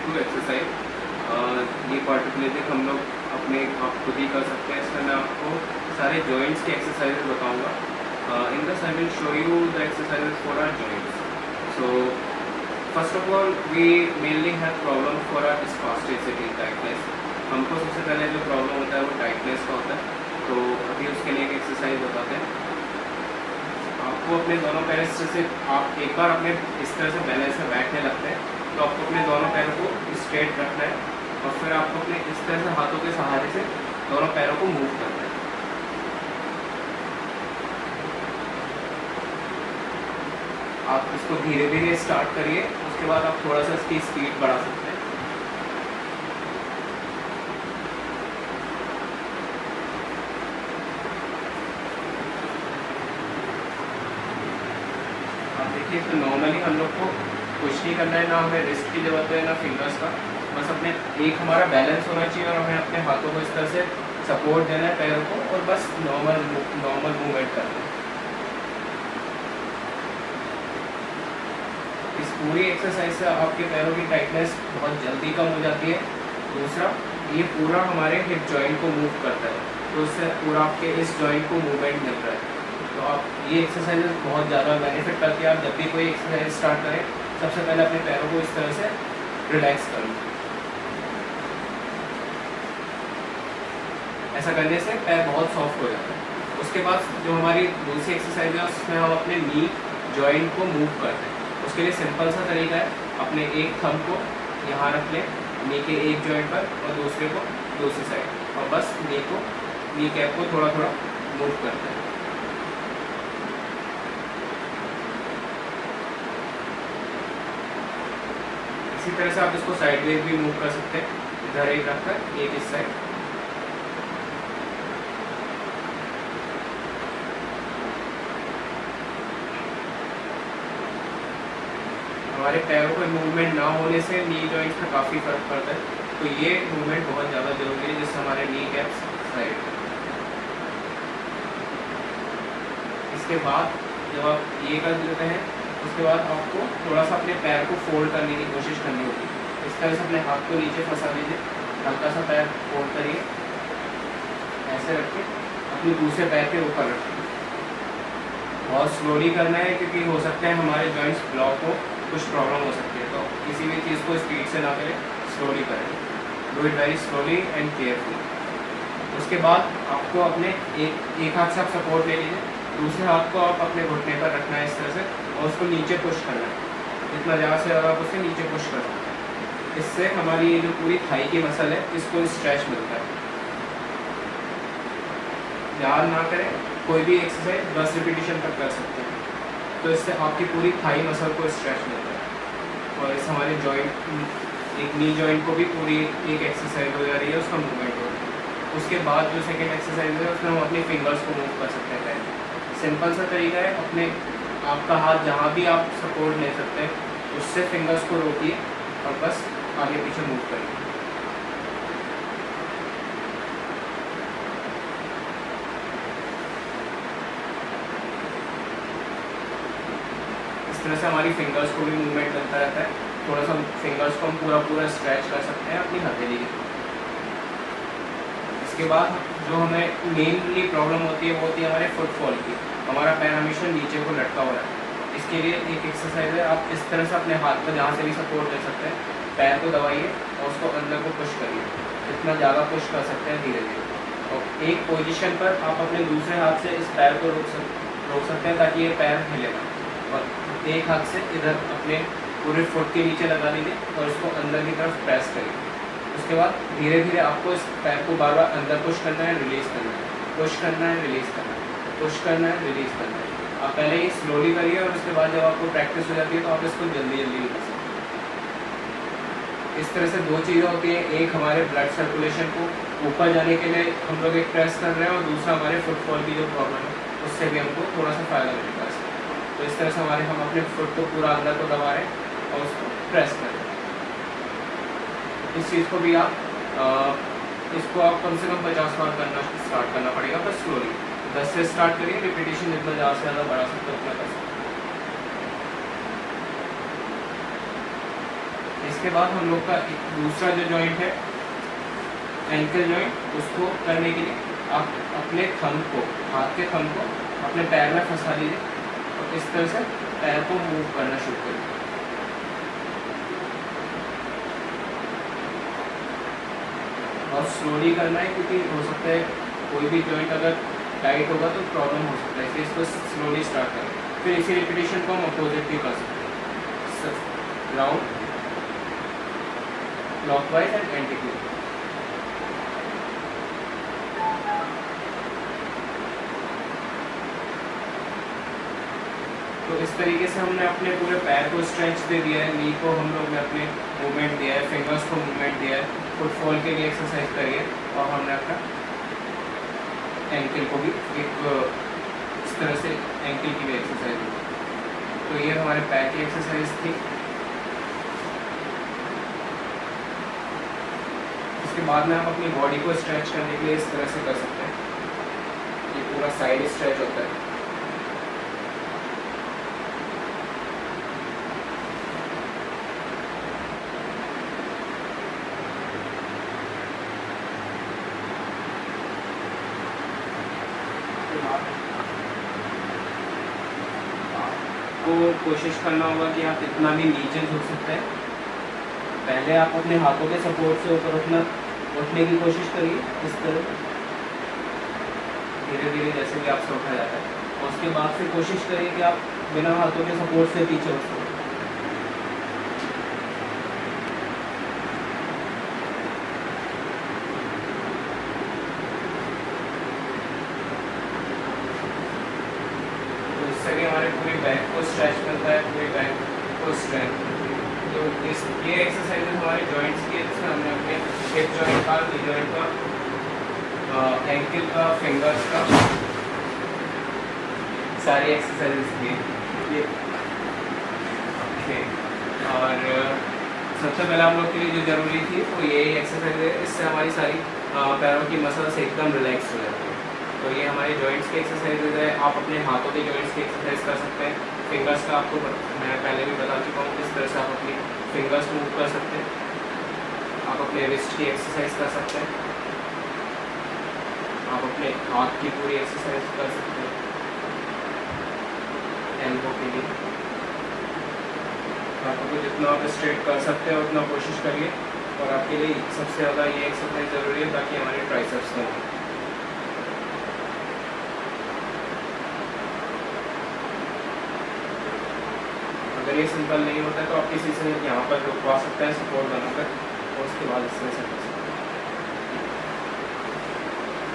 2 exercise. ये particularly हम लोग अपने आप खुद ही कर सकते हैं। इसमें मैं आपको सारे जॉइंट्स की एक्सरसाइजेज बताऊंगा। In this I will show you the exercises for our joints. So first of all we mainly have problem for our spasticity, tightness. हमको सबसे पहले जो प्रॉब्लम होता है वो टाइटनेस का होता है। तो अभी उसके लिए एक एक्सरसाइज बताते हैं। आपको अपने दोनों पैर से आप एक बार अपने इस तरह से बैलेंस में बैठने लगते हैं तो आपको अपने दोनों पैरों को स्ट्रेट रखना है और फिर आपको अपने इस तरह से हाथों के सहारे से दोनों पैरों को मूव करना है। आप इसको धीरे धीरे स्टार्ट करिए, उसके बाद आप थोड़ा सा इसकी स्पीड बढ़ा सकते हैं। देखिए, तो नॉर्मली हम लोग को कुछ नहीं करना है, ना हमें रिस्ट की जरूरत है ना फिंगर्स का। बस अपने एक हमारा बैलेंस होना चाहिए और हमें अपने हाथों को इस तरह से सपोर्ट देना है पैरों को और बस नॉर्मल मूवमेंट करना है। इस पूरी एक्सरसाइज से आपके पैरों की टाइटनेस बहुत जल्दी कम हो जाती है। दूसरा, ये पूरा हमारे हिप जॉइंट को मूव करता है, तो उससे पूरा आपके इस जॉइंट को मूवमेंट मिल रहा है। तो आप ये एक्सरसाइजेज बहुत ज़्यादा बेनिफिट करती है। आप जब भी कोई एक्सरसाइज स्टार्ट करें, सबसे पहले अपने पैरों को इस तरह से रिलैक्स करें। ऐसा करने से पैर बहुत सॉफ्ट हो जाता है। उसके बाद जो हमारी दूसरी एक्सरसाइज है उसमें हम अपने नी जॉइंट को मूव करते हैं। उसके लिए सिंपल सा तरीका है, अपने एक थंब को यहाँ रख लें नी के एक जॉइंट पर और दूसरे को दूसरी साइड, और बस नी कैप को थोड़ा थोड़ा मूव करते हैं। इसी तरह से आप इसको साइडवेज भी मूव कर सकते हैं, इधर एक रखकर एक इस साइड। हमारे पैरों को मूवमेंट ना होने से नी जॉइंट्स में काफ़ी फर्क पड़ता है, तो ये मूवमेंट बहुत ज़्यादा जरूरी है, जिससे हमारे नी कैप्स साइड। इसके बाद जब आप ये कर देते हैं, उसके बाद आपको थोड़ा सा अपने पैर को फोल्ड करने की कोशिश करनी होगी। इस तरह से अपने हाथ को नीचे फंसा दीजिए, हल्का सा पैर फोल्ड करिए, ऐसे रखिए, अपने दूसरे पैर के ऊपर रखिए। बहुत स्लोली करना है क्योंकि हो सकता है हमारे जॉइंट्स ब्लॉक हो, कुछ प्रॉब्लम हो सकती है। तो किसी भी चीज़ को स्पीड से ना करें, स्लोली करें। Do it very slowly and careful. उसके बाद आपको अपने एक हाथ से आप सपोर्ट ले लीजिए, दूसरे हाथ को आप अपने घुटने पर रखना है इस तरह से, और उसको नीचे पुश करना है। जितना ज़्यादा से ज़्यादा आप उसे नीचे पुश कर सकते हैं। इससे हमारी ये जो पूरी थाई की मसल है, इसको स्ट्रेच मिलता है। ध्यान ना करें, कोई भी एक्सरसाइज 10 रिपीटिशन तक कर सकते हैं, तो इससे आपकी पूरी थाई मसल को स्ट्रेच मिलता है और इस हमारे जॉइंट एक नी जॉइंट को भी पूरी एक एक्सरसाइज हो जा रही है, उसका मूवमेंट हो रहा है। उसके बाद जो सेकेंड एक्सरसाइज है उसमें हम अपनी फिंगर्स को मूव कर सकते हैं। सिंपल सा तरीका है, अपने आपका हाथ जहाँ भी आप सपोर्ट ले सकते हैं उससे फिंगर्स को रोकिए और बस आगे पीछे मूव करिए। इस तरह से हमारी फिंगर्स को भी मूवमेंट करता रहता है। थोड़ा सा फिंगर्स को हम पूरा स्ट्रेच कर सकते हैं अपनी हथेली की। इसके बाद जो हमें मेनली प्रॉब्लम होती है वो होती है हमारे फुटफॉल की। हमारा पैर हमेशा नीचे को लटका हो रहा है। इसके लिए एक एक्सरसाइज है, आप इस तरह से अपने हाथ पर जहाँ से भी सपोर्ट ले सकते हैं, पैर को दबाइए और उसको अंदर को पुश करिए। जितना ज़्यादा पुश कर सकते हैं धीरे धीरे, और एक पोजीशन पर आप अपने दूसरे हाथ से इस पैर को रोक सकते हैं ताकि ये पैर हिले ना, और एक हाथ से इधर अपने पूरे फुट के नीचे लगा लीजिए और इसको अंदर की तरफ प्रेस करिए। उसके बाद धीरे धीरे आपको इस पैर को बार बार अंदर पुश करना है, रिलीज़ करना है, पुश करना है, रिलीज़ करना है, पुश करना है, रिलीज़ करना है। आप पहले ही स्लोली करिए और उसके बाद जब आपको प्रैक्टिस हो जाती है तो आप इसको जल्दी जल्दी कर सकते हैं। इस तरह से दो चीज़ें होती हैं, एक हमारे ब्लड सर्कुलेशन को ऊपर जाने के लिए हम लोग एक प्रेस कर रहे हैं, और दूसरा हमारे फुटफॉल की जो प्रॉब्लम है उससे भी हमको थोड़ा सा फ़ायदा मिलेगा इससे। तो इस तरह से हम अपने फुट को पूरा अंदर को दबा रहे हैं और उसको प्रेस कर रहे हैं। इस चीज़ को भी इसको आप कम से कम 50 बार करना स्टार्ट करना पड़ेगा, बस स्लोली 10 से स्टार्ट करिए। रिपीटेशन जितना ज़्यादा से ज़्यादा बढ़ा सकते हो उतना कर सकते हैं। इसके बाद हम लोग का एक दूसरा जो जॉइंट है एंकल जॉइंट, उसको करने के लिए आप अपने थंब को, हाथ के थंब को अपने पैर में फंसा लीजिए और इस तरह से पैर को मूव करना शुरू करिए। बहुत स्लोली करना है क्योंकि हो सकता है कोई भी जॉइंट अगर टाइट होगा तो प्रॉब्लम हो सकता है, इसलिए इसको स्लोली स्टार्ट करें। फिर इसी रिपीटेशन को हम अपोजिट भी कर सकते हैं, round, clockwise and anti clockwise. तो इस तरीके से हमने अपने पूरे पैर को स्ट्रेच दे दिया है, नी को हम लोग ने अपने मूवमेंट दिया है, फिंगर्स को मूवमेंट दिया है, फुटफॉल के लिए एक्सरसाइज करिए और हमने अपना एंकल को भी एक इस तरह से एंकल की भी एक्सरसाइज दी। तो ये हमारे पैर की एक्सरसाइज थी। इसके बाद में आप अपनी बॉडी को स्ट्रेच करने के लिए इस तरह से कर सकते हैं, ये पूरा साइड स्ट्रेच होता है। आपको कोशिश करना होगा कि आप इतना भी नीचे झुक सकते हैं। पहले आप अपने हाथों के सपोर्ट से ऊपर उठने की कोशिश करिए, इस तरह धीरे धीरे जैसे भी आपसे उठा जाता है, और उसके बाद फिर कोशिश करिए कि आप बिना हाथों के सपोर्ट से पीछे उठ सकें। भी हमारे पूरी बैक को स्ट्रेच करता है, पूरी बैक को स्ट्रेच। तो ये एक्सरसाइज हमारे जॉइंट्स की है, जिसमें हमने अपने हिप जॉइंट का, नी जॉइंट का, एंकल का, फिंगर्स का सारी एक्सरसाइजेस की ये। और सबसे पहले हम लोग के लिए जो ज़रूरी थी वो यही एक्सरसाइज है, इससे हमारी सारी पैरों की मसल्स एकदम रिलैक्स हो जाती है। तो ये हमारे जॉइंट्स की एक्सरसाइजेज है। आप अपने हाथों के जॉइंट्स की एक्सरसाइज कर सकते हैं। फिंगर्स का आपको मैं पहले भी बता चुका हूँ किस तरह से आप अपनी फिंगर्स मूव कर सकते हैं। आप अपने रिस्ट की एक्सरसाइज कर सकते हैं, आप अपने हाथ की पूरी एक्सरसाइज कर सकते हैं एल्बो के लिए। आपको जितना आप स्ट्रेट कर सकते हैं उतना कोशिश करिए, और आपके लिए सबसे ज़्यादा ये एक्सरसाइज ज़रूरी है ताकि हमारे ट्राइसेप्स ना हो। अगर ये सिंपल नहीं होता है तो आप किसी से यहाँ पर रुकवा सकते हैं सपोर्ट बनाकर, और उसके बाद इस तरह से